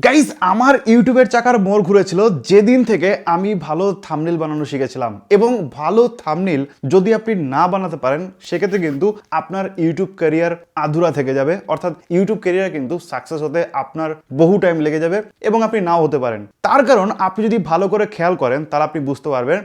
Guys, আমার ইউটিউবের চাকার মোড় ঘুরেছিল যেদিন থেকে আমি ভালো থাম্বনেল বানানো শিখেছিলাম। এবং ভালো থাম্বনেল যদি আপনি না বানাতে পারেন সেক্ষেত্রে কিন্তু আপনার ইউটিউব ক্যারিয়ার আধুরা থেকে যাবে, অর্থাৎ ইউটিউব ক্যারিয়ার কিন্তু সাকসেস হতে আপনার বহু টাইম লেগে যাবে এবং আপনি নাও হতে পারেন। তার কারণ আপনি যদি ভালো করে খেয়াল করেন তাহলে আপনি বুঝতে পারবেন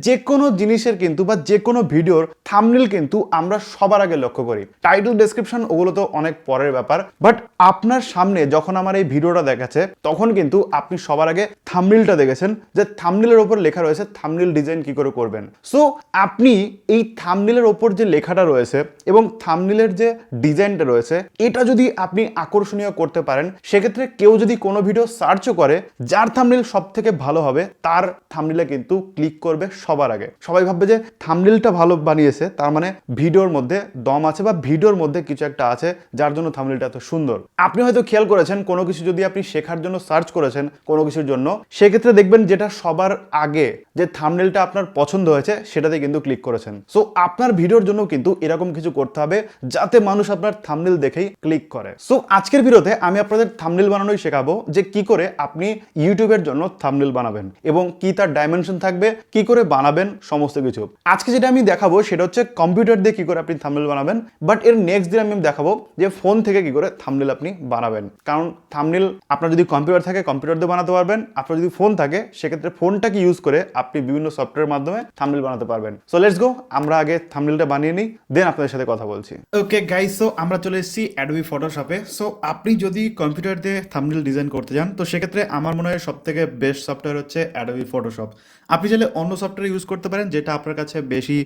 যে কোনো জিনিসের কিন্তু বা যে কোনো ভিডিওর থাম্বনেল কিন্তু আমরা সবার আগে লক্ষ্য করি। টাইটেল ডেসক্রিপশন ওগুলো তো অনেক পরের ব্যাপার, বাট আপনার সামনে যখন আমার এই ভিডিওটা দেখাচ্ছে তখন কিন্তু আপনি সবার আগে থাম্বনেলটা দেখেছেন, যে থাম্বনেলের ওপর লেখা রয়েছে থাম্বনেল ডিজাইন কি করে করবেন। সো আপনি এই থাম্বনেলের ওপর যে লেখাটা রয়েছে এবং থাম্বনেলের যে ডিজাইনটা রয়েছে এটা যদি আপনি আকর্ষণীয় করতে পারেন, সেক্ষেত্রে কেউ যদি কোনো ভিডিও সার্চও করে যার থাম্বনেল সব থেকে ভালো হবে তার থাম্বনেলে কিন্তু ক্লিক করবে সবার আগে। সবাই ভাববে যে থাম্বনেলটা ভালো বানিয়েছে, তার মানে ভিডিওর মধ্যে দম আছে বা ভিডিওর মধ্যে কিছু একটা আছে যার জন্য থাম্বনেলটা এত সুন্দর। আপনি হয়তো খেয়াল করেছেন কোনো কিছু যদি আপনি শেখার জন্য সার্চ করেছেন কোনো কিছুর জন্য, সেক্ষেত্রে দেখবেন যেটা সবার আগে যে থাম্বনেলটা আপনার পছন্দ হয়েছে সেটাতে কিন্তু ক্লিক করেছেন। সো আপনার ভিডিওর জন্য কিন্তু এরকম কিছু করতে হবে যাতে মানুষ আপনার থাম্বনেল দেখেই ক্লিক করে। সো আজকের ভিডিওতে আমি আপনাদের থাম্বনেল বানানোই শেখাবো যে কি করে আপনি ইউটিউবের জন্য থাম্বনেল বানাবেন এবং কি তার ডাইমেনশন থাকবে, কি করে বানাবেন, সমস্ত কিছু আজকে যেটা আমি দেখাবো সেটা হচ্ছে কম্পিউটার দিয়ে কি করে আপনি থাম্বনেল বানাবেন। বাট এর নেক্সট দিন আমি দেখাবো যে ফোন থেকে কি করে থাম্বনেল আপনি বানাবেন। কারণ থাম্বনেল আপনার যদি কম্পিউটার থাকে কম্পিউটার দিয়ে বানাতে পারবেন, আপনার যদি ফোন থাকে সেক্ষেত্রে ফোনটাকে ইউজ করে আপনি বিভিন্ন সফটওয়্যারের মাধ্যমে থাম্বনেল বানাতে পারবেন। সো লেটস গো, আমরা আগে থাম্বনেলটা বানিয়ে নিই, দেন আপনাদের সাথে কথা বলছি। ওকে গাইস, সো আমরা চলে এসেছি অ্যাডোবি ফটোশপে। সো আপনি যদি কম্পিউটার দিয়ে থাম্বনেল ডিজাইন করতে যান তো সেক্ষেত্রে আমার মনে হয় সব থেকে বেস্ট সফটওয়্যার হচ্ছে অ্যাডোবি ফটোশপ। আপনি চাইলে অন্য সফটওয়্যার ইউজ করতে পারেন যেটা আপনার কাছে বেশি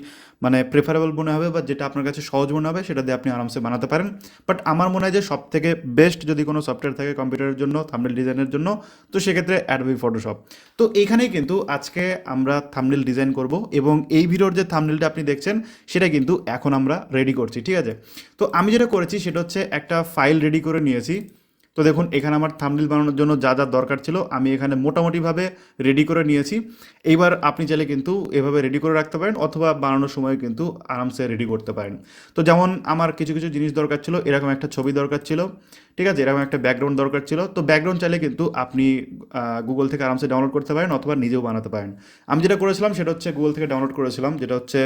প্রেফারেবল মনে হবে বা যেটা আপনার কাছে সহজ মনে হবে, সেটা দিয়ে আপনি আরামসে বানাতে পারেন। বাট আমার মনে হয় যে সব থেকে বেস্ট যদি কোনো সফটওয়্যার থাকে কম্পিউটারের জন্য থাম্বনেল ডিজাইনের জন্য তো সেক্ষেত্রে অ্যাডোবি ফটোশপ। তো এইখানেই কিন্তু আজকে আমরা থাম্বনেল ডিজাইন করব এবং এই ভিডিওর যে থাম্বনেলটা আপনি দেখছেন সেটা কিন্তু এখন আমরা রেডি করছি, ঠিক আছে? তো আমি যেটা করেছি সেটা হচ্ছে একটা ফাইল রেডি করে নিয়েছি। তো দেখুন এখানে আমার থাম্বনেল বানানোর জন্য যা যা দরকার ছিল আমি এখানে মোটামুটিভাবে রেডি করে নিয়েছি। এইবার আপনি চাইলে কিন্তু এভাবে রেডি করে রাখতে পারেন অথবা বানানোর সময় কিন্তু আরামসে রেডি করতে পারেন। তো যেমন আমার কিছু কিছু জিনিস দরকার ছিল, এরকম একটা ছবি দরকার ছিল, ঠিক আছে, এরকম একটা ব্যাকগ্রাউন্ড দরকার ছিল। তো ব্যাকগ্রাউন্ড চাইলে কিন্তু আপনি গুগল থেকে আরামসে ডাউনলোড করতে পারেন অথবা নিজেও বানাতে পারেন। আমি যেটা করেছিলাম সেটা হচ্ছে গুগল থেকে ডাউনলোড করেছিলাম, যেটা হচ্ছে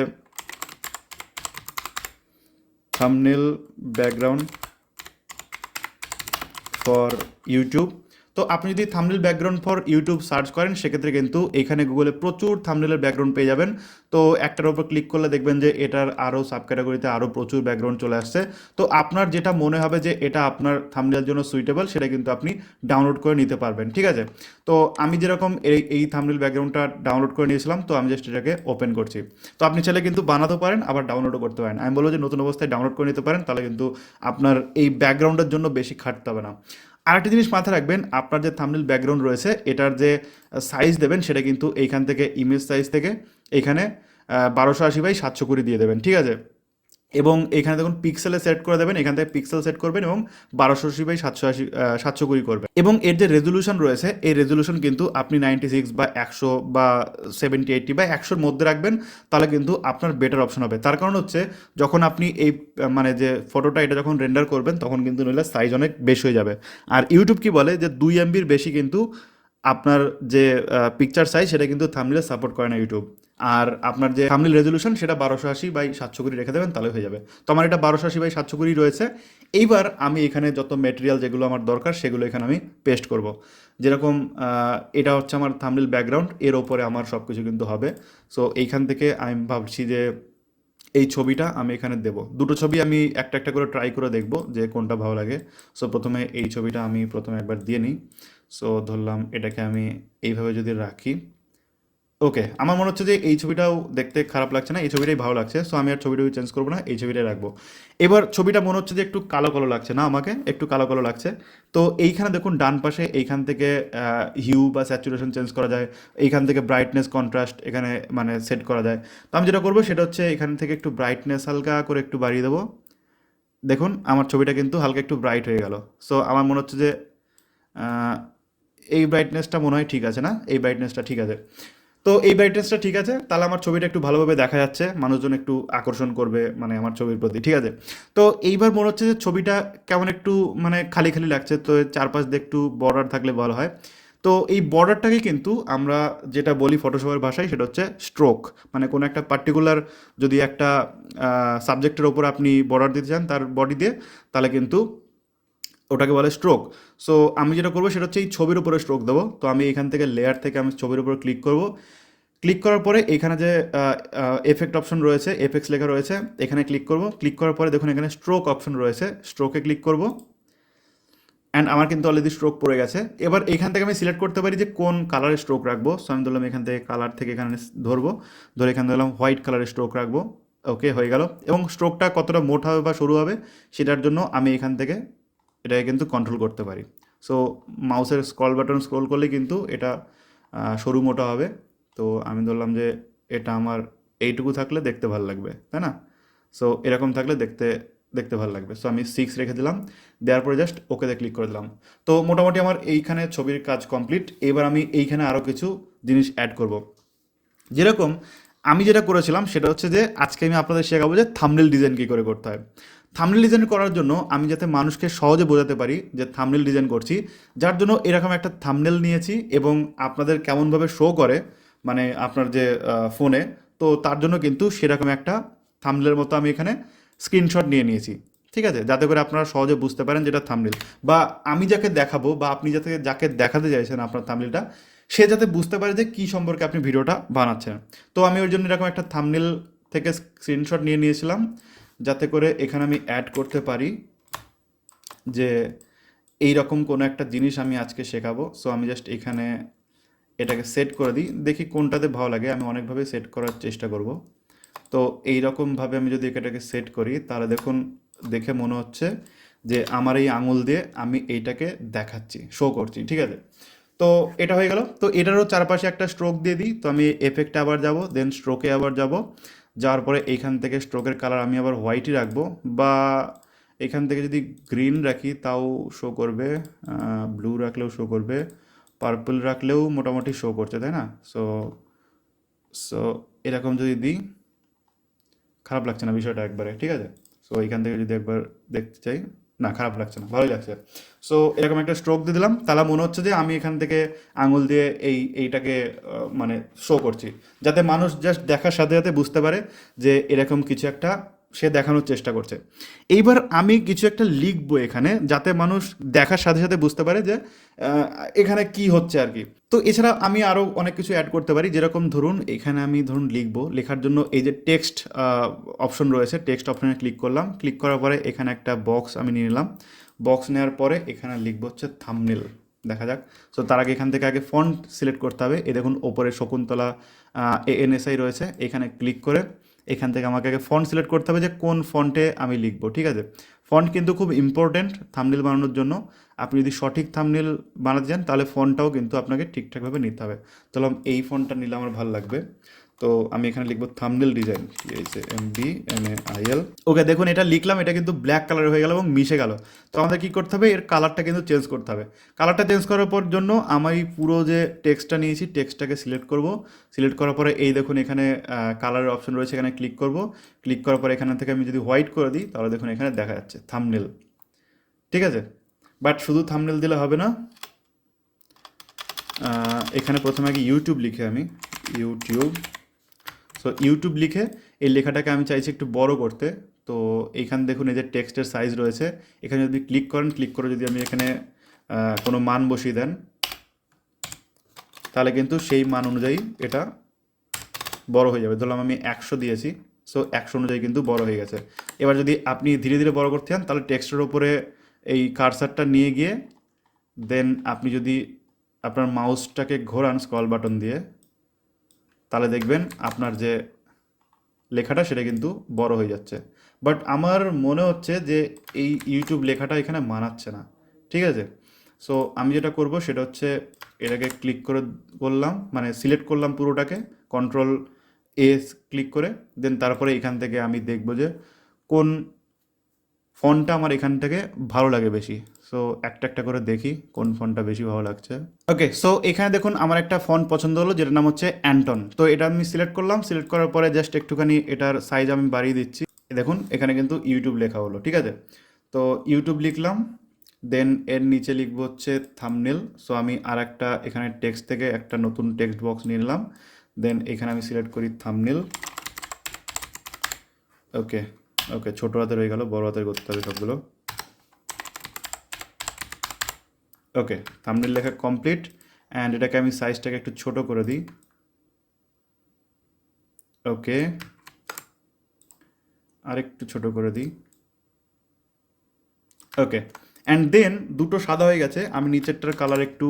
থাম্বনেল ব্যাকগ্রাউন্ড ফর ইউটিউব। তো আপনি যদি thumbnail background for YouTube search করেন সেক্ষেত্রে কিন্তু এখানে গুগলে প্রচুর থাম্বনেলের ব্যাকগ্রাউন্ড পেয়ে যাবেন। তো একটার উপর ক্লিক করলে দেখবেন যে এটার আরও সাব ক্যাটাগরিতে আরও প্রচুর ব্যাকগ্রাউন্ড চলে আসছে। তো আপনার যেটা মনে হবে যে এটা আপনার থাম্বনেলের জন্য সুইটেবল সেটা কিন্তু আপনি ডাউনলোড করে নিতে পারবেন, ঠিক আছে? তো আমি যেরকম এই থাম্বনেল ব্যাকগ্রাউন্ডটা ডাউনলোড করে নিয়েছিলাম, তো আমি জাস্ট এটাকে ওপেন করছি। তো আপনি চাইলে কিন্তু বানাতে পারেন আবার ডাউনলোডও করতে পারেন। আমি বলবো যে নতুন অবস্থায় ডাউনলোড করে নিতে পারেন, তাহলে কিন্তু আপনার এই ব্যাকগ্রাউন্ডের জন্য বেশি খাটতে হবে না। আরেকটা জিনিস মাথায় রাখবেন, আপনার যে থাম্বনেল ব্যাকগ্রাউন্ড রয়েছে এটার যে সাইজ দেবেন সেটা কিন্তু এইখান থেকে ইমেজ সাইজ থেকে এইখানে 1280x720 দিয়ে দেবেন, ঠিক আছে? এবং এখানে দেখুন পিক্সেলে সেট করে দেবেন, এখান থেকে পিক্সেল সেট করবেন এবং 1280x720 করবেন। এবং এর যে রেজলিউশন রয়েছে এই রেজলিউশন কিন্তু আপনি 96 বা 100 বা 70-80 বা 100-র মধ্যে রাখবেন, তাহলে কিন্তু আপনার বেটার অপশন হবে। তার কারণ হচ্ছে যখন আপনি এই যে ফটোটা এটা যখন রেন্ডার করবেন তখন কিন্তু নইলে সাইজ অনেক বেশি হয়ে যাবে। আর ইউটিউব কি বলে যে 2 MBর বেশি কিন্তু আপনার যে পিকচার সাইজ সেটা কিন্তু থাম্বনেলে সাপোর্ট করে না ইউটিউব। আর আপনার যে থাম্বনেল রেজলিউশন সেটা 1280x720 রেখে দেবেন, তাহলে হয়ে যাবে। তো আমার এটা 1280x720 রয়েছে। এইবার আমি এখানে যত মেটেরিয়াল যেগুলো আমার দরকার সেগুলো এখানে আমি পেস্ট করব। যেরকম এটা হচ্ছে আমার থাম্বনেল ব্যাকগ্রাউন্ড, এর ওপরে আমার সব কিছু কিন্তু হবে। সো এইখান থেকে আমি ভাবছি যে এই ছবিটা আমি এখানে দেব। দুটো ছবি আমি একটা একটা করে ট্রাই করে দেখব যে কোনটা ভালো লাগে। সো প্রথমে এই ছবিটা আমি প্রথমে একবার দিয়ে নিই। সো ধরলাম এটাকে আমি এইভাবে যদি রাখি, ওকে, আমার মনে হচ্ছে যে এই ছবিটাও দেখতে খারাপ লাগছে না, এই ছবিটাই ভালো লাগছে। সো আমি আর ছবিটাও চেঞ্জ করবো না, এই ছবিটাই রাখবো। এবার ছবিটা মনে হচ্ছে যে একটু কালো কালো লাগছে না, আমাকে একটু কালো কালো লাগছে। তো এইখানে দেখুন ডান পাশে এইখান থেকে হিউ বা স্যাচুরেশন চেঞ্জ করা যায়, এইখান থেকে ব্রাইটনেস কন্ট্রাস্ট এখানে সেট করা যায়। তো আমি যেটা করবো সেটা হচ্ছে এখান থেকে একটু ব্রাইটনেস হালকা করে একটু বাড়িয়ে দেবো। দেখুন আমার ছবিটা কিন্তু হালকা একটু ব্রাইট হয়ে গেল। সো আমার মনে হচ্ছে যে আহ, এই ব্রাইটনেসটা মনে হয় ঠিক আছে, না এই ব্রাইটনেসটা ঠিক আছে। তো এই ব্রাইটনেসটা ঠিক আছে, তাহলে আমার ছবিটা একটু ভালোভাবে দেখা যাচ্ছে, মানুষজন একটু আকর্ষণ করবে মানে আমার ছবির প্রতি, ঠিক আছে। তো এইবার মনে হচ্ছে যে ছবিটা কেমন একটু মানে খালি খালি লাগছে, তো এর চারপাশ দিয়ে একটু বর্ডার থাকলে ভালো হয়। তো এই বর্ডারটাকে কিন্তু আমরা যেটা বলি ফটোশপের ভাষায় সেটা হচ্ছে স্ট্রোক। মানে কোনো একটা পার্টিকুলার যদি একটা সাবজেক্টের ওপর আপনি বর্ডার দিতে চান তার বডি দিয়ে, তাহলে কিন্তু ওটাকে বলে স্ট্রোক। সো আমি যেটা করবো সেটা হচ্ছে এই ছবির উপরে স্ট্রোক দেবো। তো আমি এখান থেকে লেয়ার থেকে আমি ছবির উপরে ক্লিক করব। ক্লিক করার পরে এখানে যে এফেক্ট অপশন রয়েছে, এফেক্টস লেখা রয়েছে, এখানে ক্লিক করব। ক্লিক করার পরে দেখুন এখানে স্ট্রোক অপশন রয়েছে, স্ট্রোকে ক্লিক করব। অ্যান্ড আমার কিন্তু অলরেডি স্ট্রোক পড়ে গেছে। এবার এখান থেকে আমি সিলেক্ট করতে পারি যে কোন কালারের স্ট্রোক রাখবো। সো আমি ধরলাম এখান থেকে কালার থেকে এখানে ধরবো, ধরে এখানে ধরলাম হোয়াইট কালারের স্ট্রোক রাখবো। ওকে, হয়ে গেল। এবং স্ট্রোকটা কতটা মোটা হবে বা সরু হবে সেটার জন্য আমি এখান থেকে এটাকে কিন্তু কন্ট্রোল করতে পারি। সো মাউসের স্ক্রল বাটন স্ক্রল করলে কিন্তু এটা সরু মোটা হবে। তো আমি ধরলাম যে এটা আমার এইটুকু থাকলে দেখতে ভালো লাগবে, তাই না? সো এরকম থাকলে দেখতে দেখতে ভালো লাগবে। সো আমি 6 রেখে দিলাম, দেওয়ার পরে জাস্ট ওকেতে ক্লিক করে দিলাম। তো মোটামুটি আমার এইখানে ছবির কাজ কমপ্লিট। এবার আমি এইখানে আরও কিছু জিনিস অ্যাড করব। যেরকম আমি যেটা করেছিলাম সেটা হচ্ছে যে আজকে আমি আপনাদের শেখাবো যে থাম্বনেল ডিজাইন কী করে করতে হয়। থাম্বনেল ডিজাইন করার জন্য আমি যাতে মানুষকে সহজে বোঝাতে পারি যে থাম্বনেল ডিজাইন করছি, যার জন্য এরকম একটা থাম্বনেল নিয়েছি এবং আপনাদের কেমনভাবে শো করে মানে আপনার যে ফোনে, তো তার জন্য কিন্তু সেরকম একটা থাম্বনেলের মতো আমি এখানে স্ক্রিনশট নিয়ে নিয়েছি, ঠিক আছে, যাতে করে আপনারা সহজে বুঝতে পারেন যেটা থাম্বনেল। বা আমি যাকে দেখাবো বা আপনি যাকে দেখাতে চাইছেন আপনার থাম্বনেলটা, সে যাতে বুঝতে পারে যে কী সম্পর্কে আপনি ভিডিওটা বানাচ্ছেন। তো আমি ওই জন্য এরকম একটা থাম্বনেল থেকে স্ক্রিনশট নিয়ে নিয়েছিলাম, যাতে করে এখানে আমি অ্যাড করতে পারি যে এই রকম কোনো একটা জিনিস আমি আজকে শেখাবো। সো আমি জাস্ট এখানে এটাকে সেট করে দিই, দেখি কোনটাতে ভালো লাগে। আমি অনেকভাবে সেট করার চেষ্টা করব। তো এই রকমভাবে আমি যদি এটাকে সেট করি তাহলে দেখুন, দেখে মনে হচ্ছে যে আমার এই আঙুল দিয়ে আমি এইটাকে দেখাচ্ছি, শো করছি, ঠিক আছে। তো এটা হয়ে গেল। তো এটারও চারপাশে একটা স্ট্রোক দিয়ে দিই। তো আমি এফেক্টে আবার যাব, দেন স্ট্রোকে আবার যাব, যাওয়ার পরে এইখান থেকে স্ট্রোকের কালার আমি আবার হোয়াইটই রাখবো, বা এখান থেকে যদি গ্রিন রাখি তাও শো করবে, ব্লু রাখলেও শো করবে, পার্পল রাখলেও মোটামুটি শো করছে, তাই না? সো সো এরকম যদি দিই, খারাপ লাগছে না বিষয়টা একবারে, ঠিক আছে। সো এইখান থেকে যদি একবার দেখতে চাই, না খারাপ লাগছে না, ভালোই লাগছে। সো এরকম একটা স্ট্রোক দিয়ে দিলাম, তাহলে মনে হচ্ছে যে আমি এখান থেকে আঙুল দিয়ে এইটাকে মানে শো করছি, যাতে মানুষ জাস্ট দেখার সাথে সাথে বুঝতে পারে যে এরকম কিছু একটা সে দেখানোর চেষ্টা করছে। এইবার আমি কিছু একটা লিখবো এখানে, যাতে মানুষ দেখার সাথে সাথে বুঝতে পারে যে আহ, এখানে কি হচ্ছে আর কি। তো এছাড়া আমি আরও অনেক কিছু অ্যাড করতে পারি, যেরকম ধরুন এখানে আমি ধরুন লিখবো, লেখার জন্য এই যে টেক্সট অপশন রয়েছে, টেক্সট অপশনে ক্লিক করলাম। ক্লিক করার পরে এখানে একটা বক্স আমি নিয়ে নিলাম। বক্স নেওয়ার পরে এখানে লিখবো হচ্ছে থাম্বনেল, দেখা যাক। সো তার আগে এখান থেকে আগে ফন্ট সিলেক্ট করতে হবে। এই দেখুন ওপরে শকুন্তলা ANSI রয়েছে, এখানে ক্লিক করে এখান থেকে আমাকে আগে ফন্ট সিলেক্ট করতে হবে যে কোন ফন্টে আমি লিখবো, ঠিক আছে। ফন্ট কিন্তু খুব ইম্পর্টেন্ট থাম্বনেল বানানোর জন্য। আপনি যদি সঠিক থাম্বনেল বানাতে চান তাহলে ফন্টটাও কিন্তু আপনাকে ঠিকঠাকভাবে নিতে হবে। তাহলে এই ফন্টটা নিলে আমার ভালো লাগবে। তো আমি এখানে লিখবো থাম্বনেল ডিজাইন, MBNAIL। ওকে, দেখুন এটা লিখলাম, এটা কিন্তু ব্ল্যাক কালার হয়ে গেল এবং মিশে গেল। তো আমাদের কী করতে হবে, এর কালারটা কিন্তু চেঞ্জ করতে হবে। কালারটা চেঞ্জ করার পর জন্য আমি পুরো যে টেক্সটটা নিয়েছি টেক্সটটাকে সিলেক্ট করব। সিলেক্ট করার পরে এই দেখুন এখানে কালারের অপশন রয়েছে, এখানে ক্লিক করব। ক্লিক করার পরে এখান থেকে আমি যদি হোয়াইট করে দিই তাহলে দেখুন এখানে দেখা যাচ্ছে থাম্বনেল, ঠিক আছে। বাট শুধু থাম্বনেল দিলে হবে না, এখানে প্রথমে আগে ইউটিউব লিখে আমি ইউটিউব। সো ইউটিউব লিখে এই লেখাটাকে আমি চাইছি একটু বড় করতে। তো এইখানে দেখুন এই যে টেক্সটের সাইজ রয়েছে, এখানে যদি ক্লিক করেন, ক্লিক করে যদি আমি এখানে কোনো মান বসিয়ে দেন, তাহলে কিন্তু সেই মান অনুযায়ী এটা বড় হয়ে যাবে। ধরলাম আমি 100 দিয়েছি, সো 100 অনুযায়ী কিন্তু বড় হয়ে গেছে। এবার যদি আপনি ধীরে ধীরে বড় করতে চান তাহলে টেক্সটের ওপরে এই কার্সারটা নিয়ে গিয়ে দেন আপনি যদি আপনার মাউসটাকে ঘোরান স্ক্রল বাটন দিয়ে, তাহলে দেখবেন আপনার যে লেখাটা সেটা কিন্তু বড় হয়ে যাচ্ছে। বাট আমার মনে হচ্ছে যে এই ইউটিউব লেখাটা এখানে মানাচ্ছে না, ঠিক আছে। সো আমি যেটা করব সেটা হচ্ছে এটাকে ক্লিক করে করলাম, মানে সিলেক্ট করলাম পুরোটাকে, Ctrl+A ক্লিক করে, দেন তারপরে এখান থেকে আমি দেখব যে কোন ফন্টটা আমার এখান থেকে ভালো লাগে বেশি। সো একটা একটা করে দেখি কোন ফন্টটা বেশি ভালো লাগছে। ওকে, সো এখানে দেখুন আমার একটা ফন্ট পছন্দ হলো যেটার নাম হচ্ছে অ্যান্টন। তো এটা আমি সিলেক্ট করলাম, সিলেক্ট করার পরে জাস্ট একটুখানি এটার সাইজ আমি বাড়িয়ে দিচ্ছি। দেখুন এখানে কিন্তু ইউটিউব লেখা হলো, ঠিক আছে। তো ইউটিউব লিখলাম, দেন এর নিচে লিখবো হচ্ছে থাম্বনেল। সো আমি আর একটা এখানে টেক্সট থেকে একটা নতুন টেক্সট বক্স নিয়ে নিলাম, দেন এখানে আমি সিলেক্ট করি থাম্বনেল। ওকে ওকে, ছোটো হাতের হয়ে গেল, বড় হাতের করতে হবে সবগুলো। ওকে, থাম্বনেল লেখা কমপ্লিট। অ্যান্ড এটাকে আমি সাইজটাকে একটু ছোট করে দিই। ওকে, আর একটু ছোট করে দিই। ওকে, অ্যান্ড দেন দুটো সাদা হয়ে গেছে, আমি নিচেরটার কালার একটু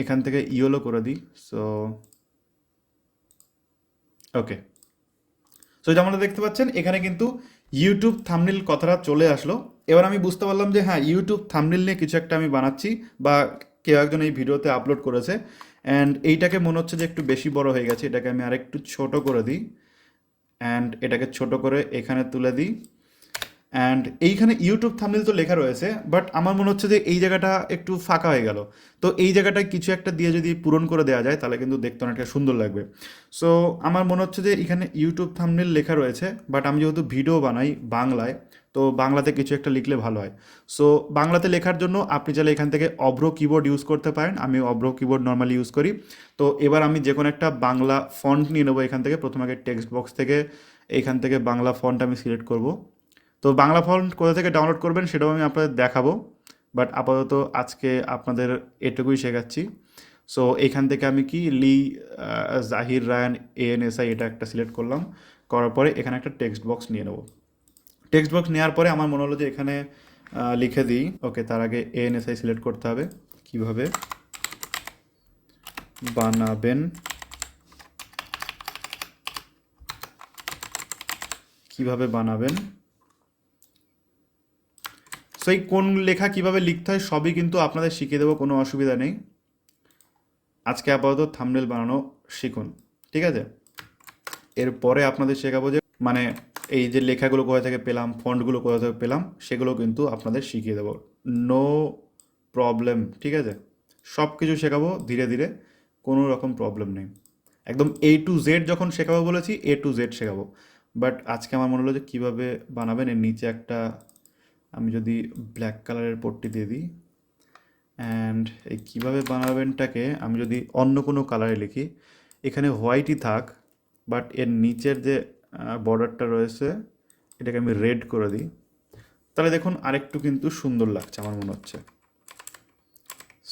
এখান থেকে ইয়েলো করে দিই। সো ওকে, সো যেমন দেখতে পাচ্ছেন এখানে কিন্তু ইউটিউব থাম্বনেল কথাটা চলে আসলো। এবার আমি বুঝতে পারলাম যে হ্যাঁ, ইউটিউব থাম্বনেল নিয়ে কিছু একটা আমি বানাচ্ছি, বা কেউ একজন এই ভিডিওতে আপলোড করেছে। অ্যান্ড এইটাকে মনে হচ্ছে যে একটু বেশি বড় হয়ে গেছে, এটাকে আমি আরেকটু ছোট করে দিই। অ্যান্ড এটাকে ছোট করে এখানে তুলে দিই। অ্যান্ড এইখানে ইউটিউব থাম্বনেল তো লেখা রয়েছে, বাট আমার মনে হচ্ছে যে এই জায়গাটা একটু ফাঁকা হয়ে গেল। তো এই জায়গাটায় কিছু একটা দিয়ে যদি পূরণ করে দেওয়া যায় তাহলে কিন্তু দেখতে অনেকটা সুন্দর লাগবে। সো আমার মনে হচ্ছে যে এখানে ইউটিউব থাম্বনেল লেখা রয়েছে, বাট আমি যেহেতু ভিডিও বানাই বাংলায়, তো বাংলাতে কিছু একটা লিখলে ভালো হয়। সো বাংলাতে লেখার জন্য আপনি চাইলে এখান থেকে অভ্র কিবোর্ড ইউজ করতে পারেন, আমি অভ্র কিবোর্ড নর্মালি ইউজ করি। তো এবার আমি যে কোনো একটা বাংলা ফন্ট নিয়ে নেবো এখান থেকে। প্রথমে আগে টেক্সট বক্স থেকে এখান থেকে বাংলা ফন্ট আমি সিলেক্ট করব। তো বাংলা ফন্ট কোথা থেকে ডাউনলোড করবেন সেটাও আমি আপনাদের দেখাবো, বাট আপাতত আজকে আপনাদের এটুকুই শেখাচ্ছি। সো এখান থেকে আমি কি জাহির রায়ান ANSI এটা একটা সিলেক্ট করলাম, করার পরে এখানে একটা টেক্সট বক্স নিয়ে নেব। টেক্সট বক্স নেওয়ার পরে আমার মনে হলো যে এখানে লিখে দিই। ওকে, তার আগে ANSI সিলেক্ট করতে হবে। কিভাবে বানাবেন, কিভাবে বানাবেন। সো এই কোন লেখা কিভাবে লিখতে হয় সবই কিন্তু আপনাদের শিখিয়ে দেবো, কোনো অসুবিধা নেই। আজকে আপাতত থাম্বনেল বানানো শিখুন, ঠিক আছে। এরপরে আপনাদের শেখাবো যে মানে এই যে লেখাগুলো কোথা থেকে পেলাম, ফন্টগুলো কোথা থেকে পেলাম, সেগুলো কিন্তু আপনাদের শিখিয়ে দেবো, নো প্রবলেম, ঠিক আছে। সব কিছু শেখাবো ধীরে ধীরে, কোনো রকম প্রবলেম নেই। একদম A to Z যখন শেখাবো বলেছি A to Z শেখাবো। বাট আজকে আমার মনে হলো যে কীভাবে বানাবেন। এর নিচে একটা আমি যদি ব্ল্যাক কালারের পট্টি দিয়ে দিই, অ্যান্ড এই কীভাবে বানাবেনটাকে আমি যদি অন্য কোনো কালারে লিখি, এখানে হোয়াইটই থাক, বাট এর নিচের যে বর্ডারটা রয়েছে এটাকে আমি রেড করে দিই, তাহলে দেখুন আরেকটু কিন্তু সুন্দর লাগছে আমার মনে হচ্ছে।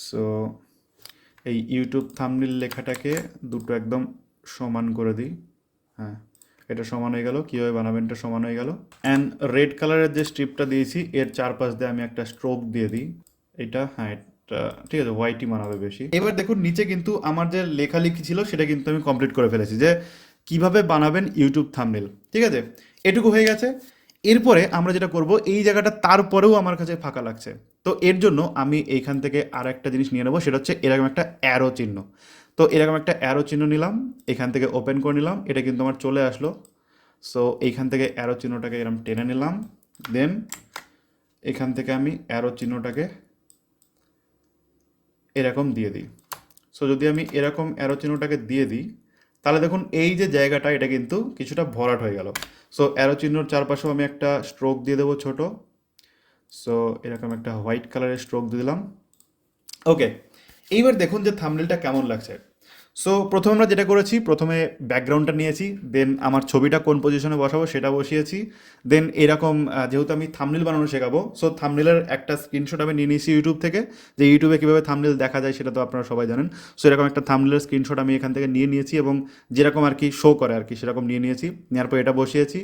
সো এই ইউটিউব থাম্বনেল লেখাটাকে দুটো একদম সমান করে দিই। হ্যাঁ, এটা সমান হয়ে গেল। কীভাবে বানাবেন এটা সমান হয়ে গেল। অ্যান্ড রেড কালারের যে স্ট্রিপটা দিয়েছি এর চারপাশ দিয়ে আমি একটা স্ট্রোক দিয়ে দিই। এটা হ্যাঁ, এটা ঠিক আছে, হোয়াইটই মানাবে বেশি। এবার দেখুন নিচে কিন্তু আমার যে লেখালেখি ছিল সেটা কিন্তু আমি কমপ্লিট করে ফেলেছি, যে কিভাবে বানাবেন ইউটিউব থাম্বনেল, ঠিক আছে। এটুকু হয়ে গেছে। এরপরে আমরা যেটা করব, এই জায়গাটা তারপরেও আমার কাছে ফাঁকা লাগছে, তো এর জন্য আমি এইখান থেকে আর একটা জিনিস নিয়ে নেবো, সেটা হচ্ছে এরকম একটা অ্যারো চিহ্ন। তো এরকম একটা অ্যারো চিহ্ন নিলাম, এখান থেকে ওপেন করে নিলাম, এটা কিন্তু আমার চলে আসলো। সো এইখান থেকে অ্যারো চিহ্নটাকে এরকম টেনে নিলাম, দেন এখান থেকে আমি অ্যারো চিহ্নটাকে এরকম দিয়ে দিই। সো যদি আমি এরকম অ্যারো চিহ্নটাকে দিয়ে দিই তাহলে দেখুন এই যে জায়গাটা এটা কিন্তু কিছুটা ভরাট হয়ে গেল। সো অ্যারো চিহ্নর চারপাশেও আমি একটা স্ট্রোক দিয়ে দেবো ছোট। সো এরকম একটা হোয়াইট কালারের স্ট্রোক দিয়ে দিলাম। ওকে, এইবার দেখুন যে থাম্বনেলটা কেমন লাগছে। সো প্রথমে আমরা যেটা করেছি, প্রথমে ব্যাকগ্রাউন্ডটা নিয়েছি, দেন আমার ছবিটা কোন পজিশনে বসাবো সেটা বসিয়েছি। দেন এরকম যেহেতু আমি থাম্বনেল বানানো শেখাবো, সো থাম্বনেলের একটা স্ক্রিনশট আমি নিয়ে নিয়েছি ইউটিউব থেকে, যে ইউটিউবে কীভাবে থাম্বনেল দেখা যায় সেটা তো আপনারা সবাই জানেন। সো এরকম একটা থাম্বনেলের স্ক্রিনশট আমি এখান থেকে নিয়ে নিয়েছি, এবং যেরকম আর কি শো করে আর কি সেরকম নিয়ে নিয়েছি। নেওয়ার পর এটা বসিয়েছি,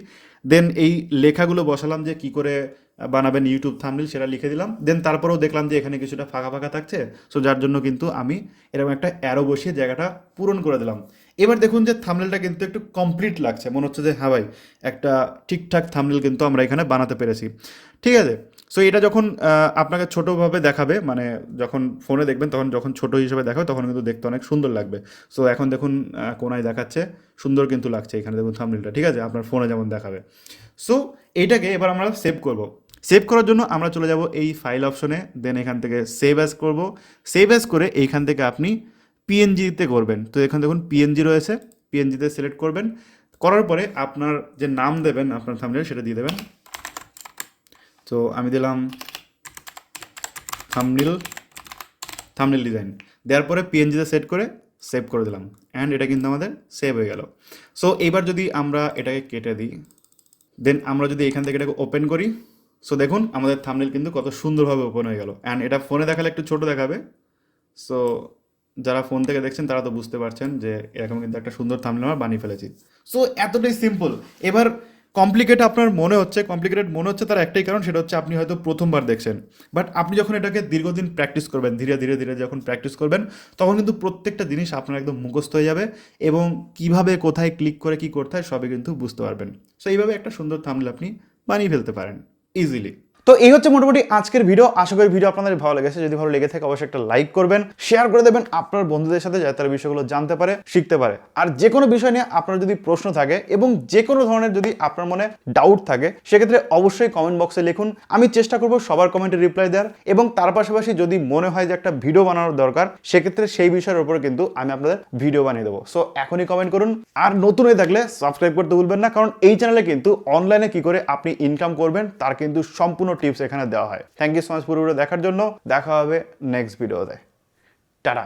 দেন এই লেখাগুলো বসালাম যে কী করে বানাবেন ইউটিউব থাম্বনেল সেটা লিখে দিলাম। দেন তারপরেও দেখলাম যে এখানে কিছুটা ফাঁকা ফাঁকা থাকছে, সো যার জন্য কিন্তু আমি এরকম একটা অ্যারো বসিয়ে জায়গাটা পূরণ করে দিলাম। এবার দেখুন যে থাম্বনেলটা কিন্তু একটু কমপ্লিট লাগছে, মনে হচ্ছে যে হ্যাঁ ভাই, একটা ঠিকঠাক থাম্বনেল কিন্তু আমরা এখানে বানাতে পেরেছি, ঠিক আছে। সো এটা যখন আপনাকে ছোটোভাবে দেখাবে, মানে যখন ফোনে দেখবেন তখন যখন ছোটো হিসেবে দেখাবে তখন কিন্তু দেখতে অনেক সুন্দর লাগবে। সো এখন দেখুন কোনায় দেখাচ্ছে, সুন্দর কিন্তু লাগছে এখানে দেখুন থাম্বনেলটা, ঠিক আছে, আপনার ফোনে যেমন দেখাবে। সো এইটাকে এবার আমরা সেভ করব। সেভ করার জন্য আমরা চলে যাব এই ফাইল অপশনে, দেন এখান থেকে সেভ অ্যাজ করব। সেভ অ্যাজ করে এইখান থেকে আপনি পিএনজিতে করবেন। তো এখানে দেখুন পিএনজি রয়েছে, পিএনজিতে সিলেক্ট করবেন। করার পরে আপনার যে নাম দেবেন আপনার থাম্বনেল সেটা দিয়ে দেবেন। তো আমি দিলাম থাম্বনেল ডিজাইন। দেওয়ার পরে পিএনজিতে সেট করে সেভ করে দিলাম, অ্যান্ড এটা কিন্তু আমাদের সেভ হয়ে গেল। সো এইবার যদি আমরা এটাকে কেটে দিই, দেন আমরা যদি এখান থেকে এটাকে ওপেন করি, সো দেখুন আমাদের থাম্বনেল কিন্তু কত সুন্দরভাবে ওপেন হয়ে গেল। অ্যান্ড এটা ফোনে দেখালে একটু ছোট দেখাবে। সো যারা ফোন থেকে দেখছেন তারা তো বুঝতে পারছেন যে এরকম কিন্তু একটা সুন্দর থাম্বনেল আমরা বানিয়ে ফেলেছি। সো এতটাই সিম্পল। এবার কমপ্লিকেটেড মনে হচ্ছে তার একটাই কারণ, সেটা হচ্ছে আপনি হয়তো প্রথমবার দেখছেন। বাট আপনি যখন এটাকে দীর্ঘদিন প্র্যাকটিস করবেন, ধীরে ধীরে ধীরে যখন প্র্যাকটিস করবেন, তখন কিন্তু প্রত্যেকটা জিনিস আপনার একদম মুখস্থ হয়ে যাবে এবং কিভাবে কোথায় ক্লিক করে কি করতে হয় সবই কিন্তু বুঝতে পারবেন। সো এইভাবে একটা সুন্দর থাম্বনেল আপনি বানিয়ে ফেলতে পারেন ইজিলি। তো এই হচ্ছে মোটামুটি আজকের ভিডিও। আশা করি ভিডিও আপনাদের ভালো লেগেছে। যদি ভালো লেগে থাকে অবশ্যই একটা লাইক করবেন, শেয়ার করে দেবেন আপনার বন্ধুদের সাথে, যাতে তারা বিষয়গুলো জানতে পারে, শিখতে পারে। আর যে কোনো বিষয় নিয়ে আপনার যদি প্রশ্ন থাকে এবং যে কোনো ধরনের যদি আপনার মনে ডাউট থাকে, সেক্ষেত্রে অবশ্যই কমেন্ট বক্সে লিখুন। আমি চেষ্টা করব সবার কমেন্টে রিপ্লাই দেওয়ার, এবং তার পাশাপাশি যদি মনে হয় যে একটা ভিডিও বানানোর দরকার, সেক্ষেত্রে সেই বিষয়ের উপরে কিন্তু আমি আপনাদের ভিডিও বানিয়ে দেবো। সো এখনই কমেন্ট করুন। আর নতুন হয়ে থাকলে সাবস্ক্রাইব করতে ভুলবেন না, কারণ এই চ্যানেলে কিন্তু অনলাইনে কি করে আপনি ইনকাম করবেন তার কিন্তু সম্পূর্ণ টিপস এখানে দেওয়া হয়। থ্যাংক ইউ সো মাচ পুরো ভিডিও দেখার জন্য। দেখা হবে নেক্সট ভিডিওতে। টাটা।